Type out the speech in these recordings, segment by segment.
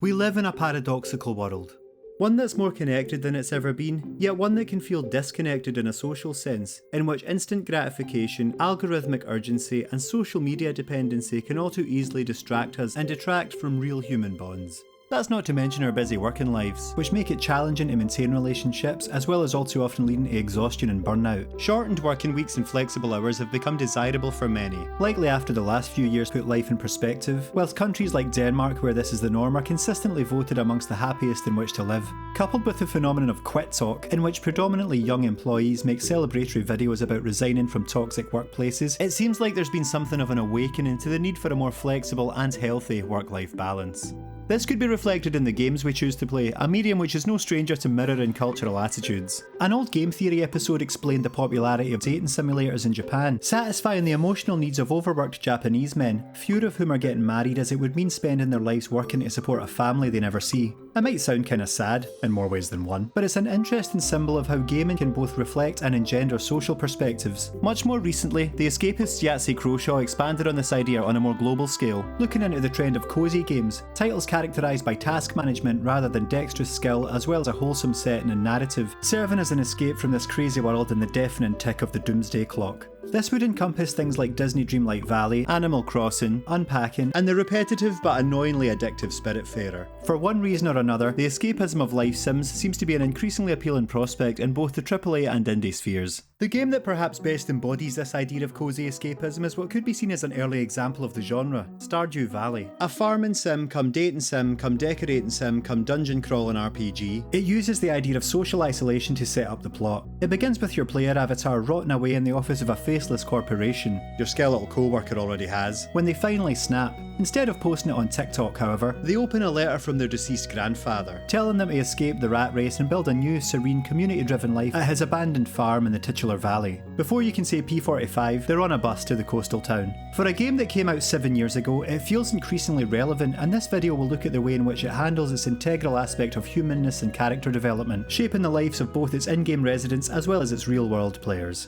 We live in a paradoxical world. One that's more connected than it's ever been, yet one that can feel disconnected in a social sense, in which instant gratification, algorithmic urgency, and social media dependency can all too easily distract us and detract from real human bonds. That's not to mention our busy working lives, which make it challenging to maintain relationships, as well as all too often leading to exhaustion and burnout. Shortened working weeks and flexible hours have become desirable for many, likely after the last few years put life in perspective, whilst countries like Denmark, where this is the norm, are consistently voted amongst the happiest in which to live. Coupled with the phenomenon of quit talk, in which predominantly young employees make celebratory videos about resigning from toxic workplaces, it seems like there's been something of an awakening to the need for a more flexible and healthy work-life balance. This could be reflected in the games we choose to play, a medium which is no stranger to mirroring cultural attitudes. An old game theory episode explained the popularity of dating simulators in Japan, satisfying the emotional needs of overworked Japanese men, fewer of whom are getting married as it would mean spending their lives working to support a family they never see. It might sound kinda sad, in more ways than one, but it's an interesting symbol of how gaming can both reflect and engender social perspectives. Much more recently, the escapist Yahtzee Croshaw expanded on this idea on a more global scale, looking into the trend of cozy games, titles characterised by task management rather than dexterous skill, as well as a wholesome setting and narrative, serving as an escape from this crazy world and the deafening tick of the doomsday clock. This would encompass things like Disney Dreamlight Valley, Animal Crossing, Unpacking, and the repetitive but annoyingly addictive Spiritfarer. For one reason or another, the escapism of life sims seems to be an increasingly appealing prospect in both the AAA and indie spheres. The game that perhaps best embodies this idea of cozy escapism is what could be seen as an early example of the genre, Stardew Valley. A farming sim, come dating sim, come decorating sim, come dungeon crawling RPG, it uses the idea of social isolation to set up the plot. It begins with your player avatar rotting away in the office of a faceless corporation, your skeletal co-worker already has, when they finally snap. Instead of posting it on TikTok, however, they open a letter from their deceased grandfather, telling them to escape the rat race and build a new, serene, community-driven life at his abandoned farm in the titular valley. Before you can say P45, they're on a bus to the coastal town. For a game that came out 7 years ago, it feels increasingly relevant, and this video will look at the way in which it handles its integral aspect of humanness and character development, shaping the lives of both its in-game residents as well as its real-world players.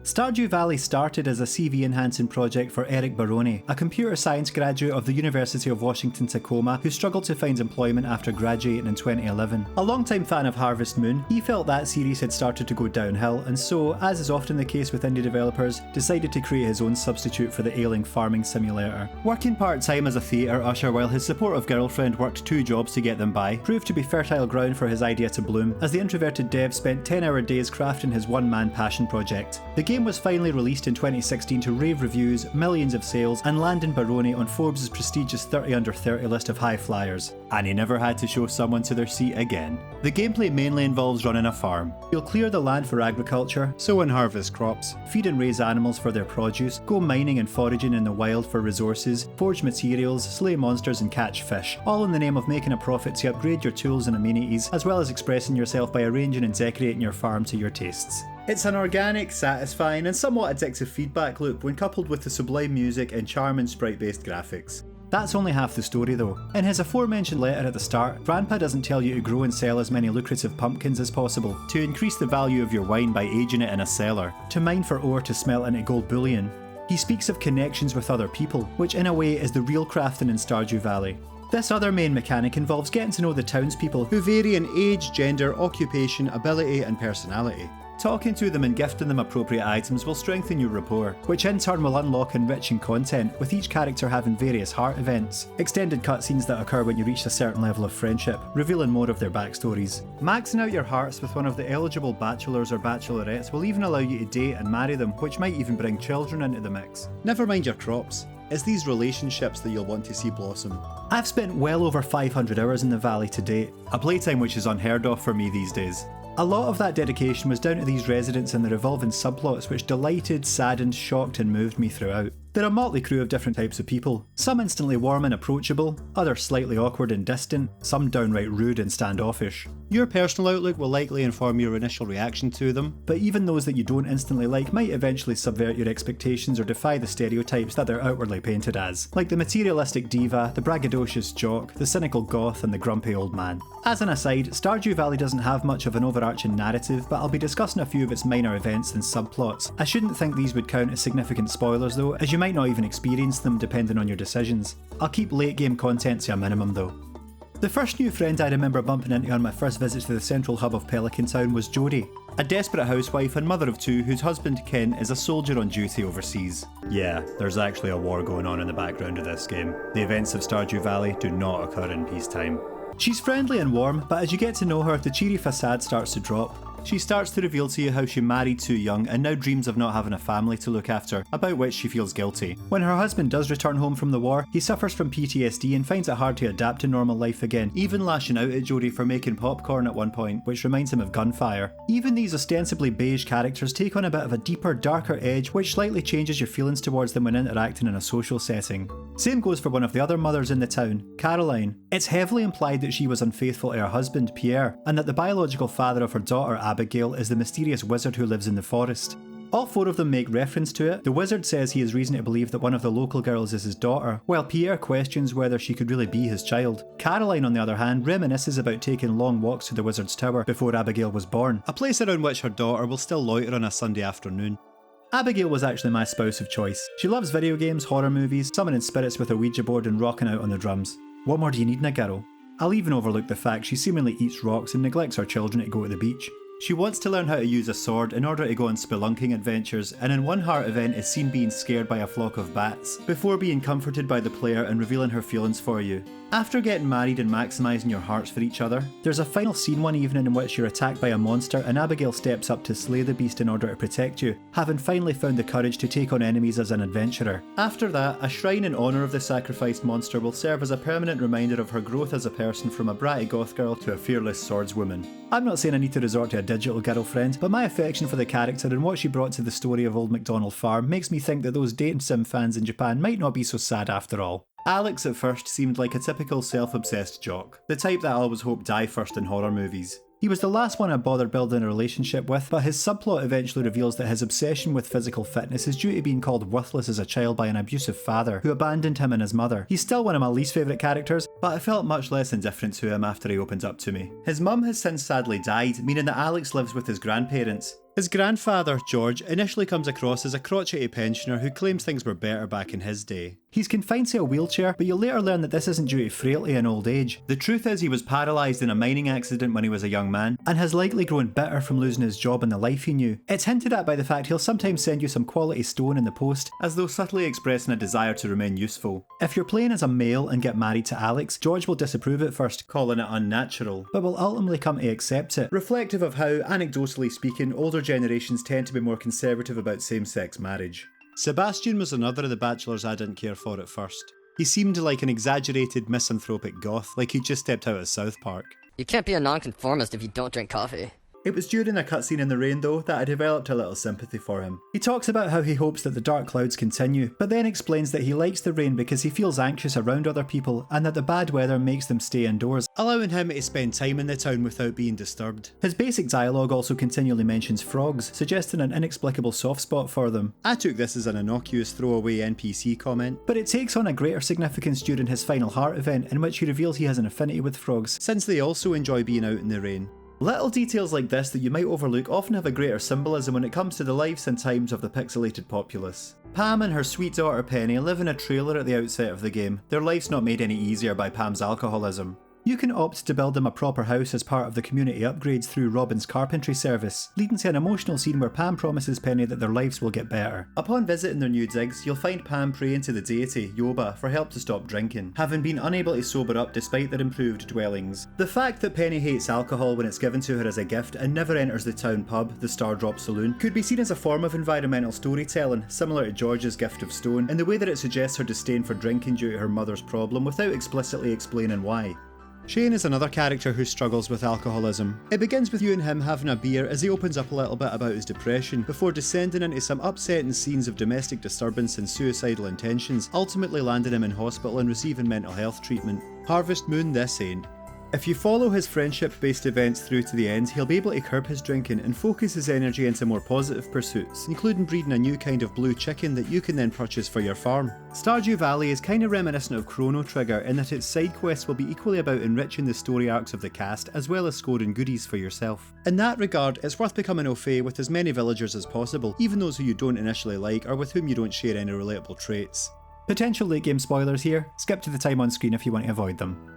Stardew Valley started as a CV enhancing project for Eric Baroni, a computer science graduate of the University of Washington Tacoma who struggled to find employment after graduating in 2011. A longtime fan of Harvest Moon, he felt that series had started to go downhill and so, as is often the case with indie developers, decided to create his own substitute for the ailing farming simulator. Working part-time as a theatre usher while his supportive girlfriend worked 2 jobs to get them by proved to be fertile ground for his idea to bloom, as the introverted dev spent 10-hour days crafting his one-man passion project. The game was finally released in 2016 to rave reviews, millions of sales, and landing Baroni on Forbes' prestigious 30 under 30 list of high flyers. And he never had to show someone to their seat again. The gameplay mainly involves running a farm. You'll clear the land for agriculture, sow and harvest crops, feed and raise animals for their produce, go mining and foraging in the wild for resources, forge materials, slay monsters and catch fish, all in the name of making a profit to upgrade your tools and amenities, as well as expressing yourself by arranging and decorating your farm to your tastes. It's an organic, satisfying, and somewhat addictive feedback loop when coupled with the sublime music and charming sprite-based graphics. That's only half the story though. In his aforementioned letter at the start, Grandpa doesn't tell you to grow and sell as many lucrative pumpkins as possible, to increase the value of your wine by aging it in a cellar, to mine for ore to smelt into gold bullion. He speaks of connections with other people, which in a way is the real crafting in Stardew Valley. This other main mechanic involves getting to know the townspeople, who vary in age, gender, occupation, ability and personality. Talking to them and gifting them appropriate items will strengthen your rapport, which in turn will unlock enriching content, with each character having various heart events, extended cutscenes that occur when you reach a certain level of friendship, revealing more of their backstories. Maxing out your hearts with one of the eligible bachelors or bachelorettes will even allow you to date and marry them, which might even bring children into the mix. Never mind your crops. It's these relationships that you'll want to see blossom. I've spent well over 500 hours in the valley to date, a playtime which is unheard of for me these days. A lot of that dedication was down to these residents and their evolving subplots which delighted, saddened, shocked and moved me throughout. They're a motley crew of different types of people, some instantly warm and approachable, others slightly awkward and distant, some downright rude and standoffish. Your personal outlook will likely inform your initial reaction to them, but even those that you don't instantly like might eventually subvert your expectations or defy the stereotypes that they're outwardly painted as, like the materialistic diva, the braggadocious jock, the cynical goth and the grumpy old man. As an aside, Stardew Valley doesn't have much of an overarching narrative, but I'll be discussing a few of its minor events and subplots. I shouldn't think these would count as significant spoilers though, as you might not even experience them depending on your decisions. I'll keep late game content to a minimum though. The first new friend I remember bumping into on my first visit to the central hub of Pelican Town was Jodie, a desperate housewife and mother of two whose husband Ken is a soldier on duty overseas. Yeah, there's actually a war going on in the background of this game. The events of Stardew Valley do not occur in peacetime. She's friendly and warm, but as you get to know her, the cheery facade starts to drop. She starts to reveal to you how she married too young and now dreams of not having a family to look after, about which she feels guilty. When her husband does return home from the war, he suffers from PTSD and finds it hard to adapt to normal life again, even lashing out at Jodie for making popcorn at one point, which reminds him of gunfire. Even these ostensibly beige characters take on a bit of a deeper, darker edge, which slightly changes your feelings towards them when interacting in a social setting. Same goes for one of the other mothers in the town, Caroline. It's heavily implied that she was unfaithful to her husband, Pierre, and that the biological father of her daughter, Abigail, is the mysterious wizard who lives in the forest. All four of them make reference to it. The wizard says he has reason to believe that one of the local girls is his daughter, while Pierre questions whether she could really be his child. Caroline, on the other hand, reminisces about taking long walks to the wizard's tower before Abigail was born, a place around which her daughter will still loiter on a Sunday afternoon. Abigail was actually my spouse of choice. She loves video games, horror movies, summoning spirits with a Ouija board and rocking out on the drums. What more do you need in a girl? I'll even overlook the fact she seemingly eats rocks and neglects her children to go to the beach. She wants to learn how to use a sword in order to go on spelunking adventures, and in one heart event is seen being scared by a flock of bats, before being comforted by the player and revealing her feelings for you. After getting married and maximising your hearts for each other, there's a final scene one evening in which you're attacked by a monster and Abigail steps up to slay the beast in order to protect you, having finally found the courage to take on enemies as an adventurer. After that, a shrine in honour of the sacrificed monster will serve as a permanent reminder of her growth as a person from a bratty goth girl to a fearless swordswoman. I'm not saying I need to resort to a digital girlfriend, but my affection for the character and what she brought to the story of Old MacDonald Farm makes me think that those dating sim fans in Japan might not be so sad after all. Alex at first seemed like a typical self-obsessed jock, the type that I always hope die first in horror movies. He was the last one I bothered building a relationship with, but his subplot eventually reveals that his obsession with physical fitness is due to being called worthless as a child by an abusive father who abandoned him and his mother. He's still one of my least favourite characters, but I felt much less indifferent to him after he opened up to me. His mum has since sadly died, meaning that Alex lives with his grandparents. His grandfather, George, initially comes across as a crotchety pensioner who claims things were better back in his day. He's confined to a wheelchair, but you'll later learn that this isn't due to frailty and old age. The truth is he was paralysed in a mining accident when he was a young man, and has likely grown bitter from losing his job and the life he knew. It's hinted at by the fact he'll sometimes send you some quality stone in the post, as though subtly expressing a desire to remain useful. If you're playing as a male and get married to Alex, George will disapprove at first, calling it unnatural, but will ultimately come to accept it, reflective of how, anecdotally speaking, older generations tend to be more conservative about same-sex marriage. Sebastian was another of the bachelors I didn't care for at first. He seemed like an exaggerated misanthropic goth, like he'd just stepped out of South Park. You can't be a nonconformist if you don't drink coffee. It was during a cutscene in the rain though that I developed a little sympathy for him. He talks about how he hopes that the dark clouds continue, but then explains that he likes the rain because he feels anxious around other people and that the bad weather makes them stay indoors, allowing him to spend time in the town without being disturbed. His basic dialogue also continually mentions frogs, suggesting an inexplicable soft spot for them. I took this as an innocuous throwaway NPC comment, but it takes on a greater significance during his final heart event in which he reveals he has an affinity with frogs, since they also enjoy being out in the rain. Little details like this that you might overlook often have a greater symbolism when it comes to the lives and times of the pixelated populace. Pam and her sweet daughter Penny live in a trailer at the outset of the game, their life's not made any easier by Pam's alcoholism. You can opt to build them a proper house as part of the community upgrades through Robin's carpentry service, leading to an emotional scene where Pam promises Penny that their lives will get better. Upon visiting their new digs, you'll find Pam praying to the deity, Yoba, for help to stop drinking, having been unable to sober up despite their improved dwellings. The fact that Penny hates alcohol when it's given to her as a gift and never enters the town pub, the Stardrop Saloon, could be seen as a form of environmental storytelling, similar to George's gift of stone, in the way that it suggests her disdain for drinking due to her mother's problem without explicitly explaining why. Shane is another character who struggles with alcoholism. It begins with you and him having a beer as he opens up a little bit about his depression, before descending into some upsetting scenes of domestic disturbance and suicidal intentions, ultimately landing him in hospital and receiving mental health treatment. Harvest Moon this ain't. If you follow his friendship-based events through to the end, he'll be able to curb his drinking and focus his energy into more positive pursuits, including breeding a new kind of blue chicken that you can then purchase for your farm. Stardew Valley is kind of reminiscent of Chrono Trigger in that its side quests will be equally about enriching the story arcs of the cast, as well as scoring goodies for yourself. In that regard, it's worth becoming au fait with as many villagers as possible, even those who you don't initially like or with whom you don't share any relatable traits. Potential late game spoilers here, skip to the time on screen if you want to avoid them.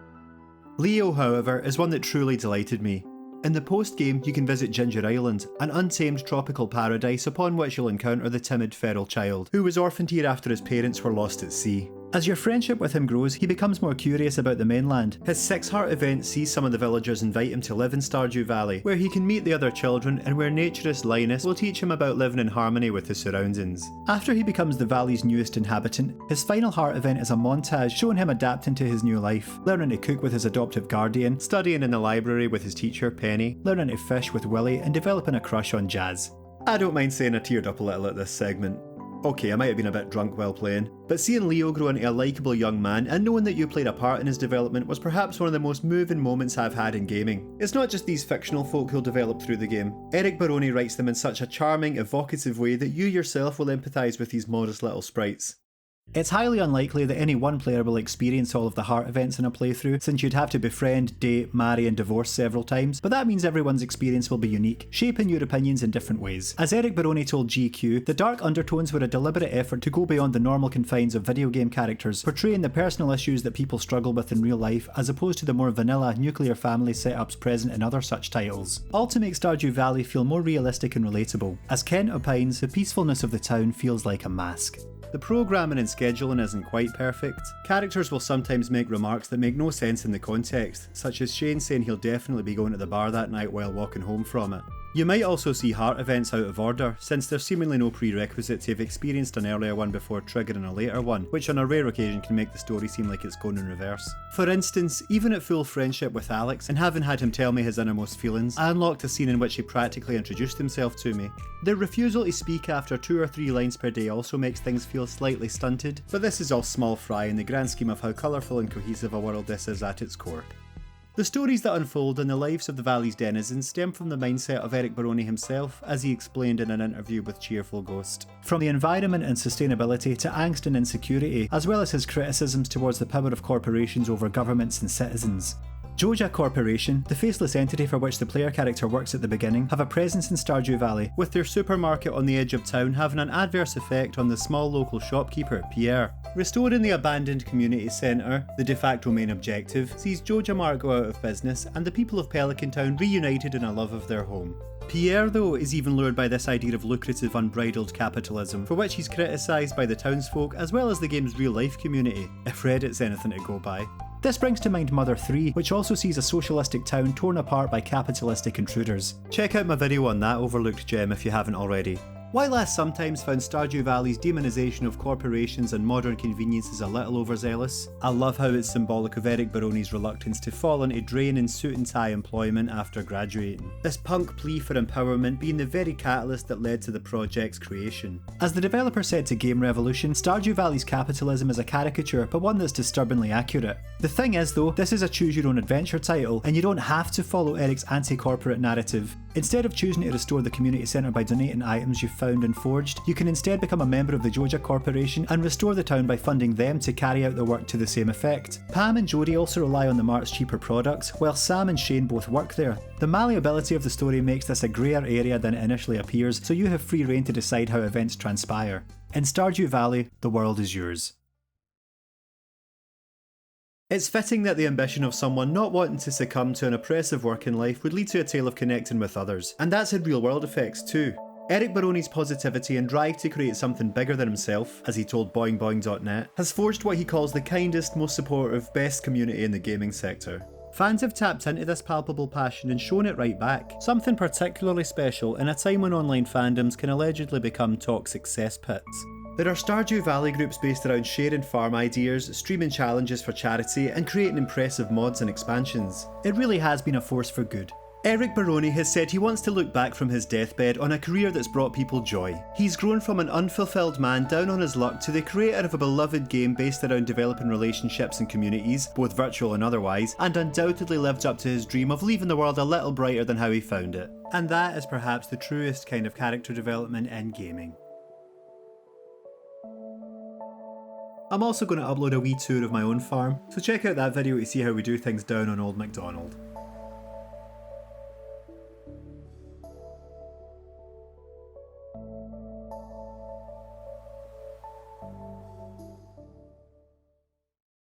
Leo, however, is one that truly delighted me. In the post-game, you can visit Ginger Island, an untamed tropical paradise upon which you'll encounter the timid feral child, who was orphaned here after his parents were lost at sea. As your friendship with him grows, he becomes more curious about the mainland. His 6-heart event sees some of the villagers invite him to live in Stardew Valley, where he can meet the other children and where naturist Linus will teach him about living in harmony with his surroundings. After he becomes the valley's newest inhabitant, his final heart event is a montage showing him adapting to his new life, learning to cook with his adoptive guardian, studying in the library with his teacher Penny, learning to fish with Willie, and developing a crush on Jazz. I don't mind saying I teared up a little at this segment. Okay, I might have been a bit drunk while playing, but seeing Leo grow into a likeable young man and knowing that you played a part in his development was perhaps one of the most moving moments I've had in gaming. It's not just these fictional folk who'll develop through the game. Eric Baroni writes them in such a charming, evocative way that you yourself will empathise with these modest little sprites. It's highly unlikely that any one player will experience all of the heart events in a playthrough, since you'd have to befriend, date, marry and divorce several times, but that means everyone's experience will be unique, shaping your opinions in different ways. As Eric Baroni told GQ, the dark undertones were a deliberate effort to go beyond the normal confines of video game characters, portraying the personal issues that people struggle with in real life as opposed to the more vanilla nuclear family setups present in other such titles. All to make Stardew Valley feel more realistic and relatable. As Kent opines, the peacefulness of the town feels like a mask. The programming and scheduling isn't quite perfect. Characters will sometimes make remarks that make no sense in the context, such as Shane saying he'll definitely be going to the bar that night while walking home from it. You might also see heart events out of order, since there's seemingly no prerequisite to have experienced an earlier one before triggering a later one, which on a rare occasion can make the story seem like it's going in reverse. For instance, even at full friendship with Alex, and having had him tell me his innermost feelings, I unlocked a scene in which he practically introduced himself to me. The refusal to speak after 2 or 3 lines per day also makes things feel slightly stunted, but this is all small fry in the grand scheme of how colourful and cohesive a world this is at its core. The stories that unfold in the lives of the Valley's denizens stem from the mindset of Eric Baroni himself, as he explained in an interview with Cheerful Ghost. From the environment and sustainability to angst and insecurity, as well as his criticisms towards the power of corporations over governments and citizens. Joja Corporation, the faceless entity for which the player character works at the beginning, have a presence in Stardew Valley, with their supermarket on the edge of town having an adverse effect on the small local shopkeeper, Pierre. Restoring the abandoned community centre, the de facto main objective, sees Joja Mart go out of business and the people of Pelican Town reunited in a love of their home. Pierre, though, is even lured by this idea of lucrative unbridled capitalism, for which he's criticised by the townsfolk as well as the game's real-life community, if Reddit's anything to go by. This brings to mind Mother 3, which also sees a socialistic town torn apart by capitalistic intruders. Check out my video on that overlooked gem if you haven't already. While I sometimes found Stardew Valley's demonisation of corporations and modern conveniences a little overzealous, I love how it's symbolic of Eric Baroni's reluctance to fall into draining suit and tie employment after graduating. This punk plea for empowerment being the very catalyst that led to the project's creation. As the developer said to Game Revolution, Stardew Valley's capitalism is a caricature, but one that's disturbingly accurate. The thing is though, this is a choose your own adventure title, and you don't have to follow Eric's anti-corporate narrative. Instead of choosing to restore the community centre by donating items you've found and forged, you can instead become a member of the Joja Corporation and restore the town by funding them to carry out the work to the same effect. Pam and Jodie also rely on the Mart's cheaper products, while Sam and Shane both work there. The malleability of the story makes this a greyer area than it initially appears, so you have free rein to decide how events transpire. In Stardew Valley, the world is yours. It's fitting that the ambition of someone not wanting to succumb to an oppressive working life would lead to a tale of connecting with others, and that's had real world effects too. Eric Baroni's positivity and drive to create something bigger than himself, as he told BoingBoing.net, has forged what he calls the kindest, most supportive, best community in the gaming sector. Fans have tapped into this palpable passion and shown it right back, something particularly special in a time when online fandoms can allegedly become toxic cesspits. There are Stardew Valley groups based around sharing farm ideas, streaming challenges for charity, and creating impressive mods and expansions. It really has been a force for good. Eric Baroni has said he wants to look back from his deathbed on a career that's brought people joy. He's grown from an unfulfilled man down on his luck to the creator of a beloved game based around developing relationships and communities, both virtual and otherwise, and undoubtedly lived up to his dream of leaving the world a little brighter than how he found it. And that is perhaps the truest kind of character development in gaming. I'm also going to upload a wee tour of my own farm, so check out that video to see how we do things down on Old MacDonald.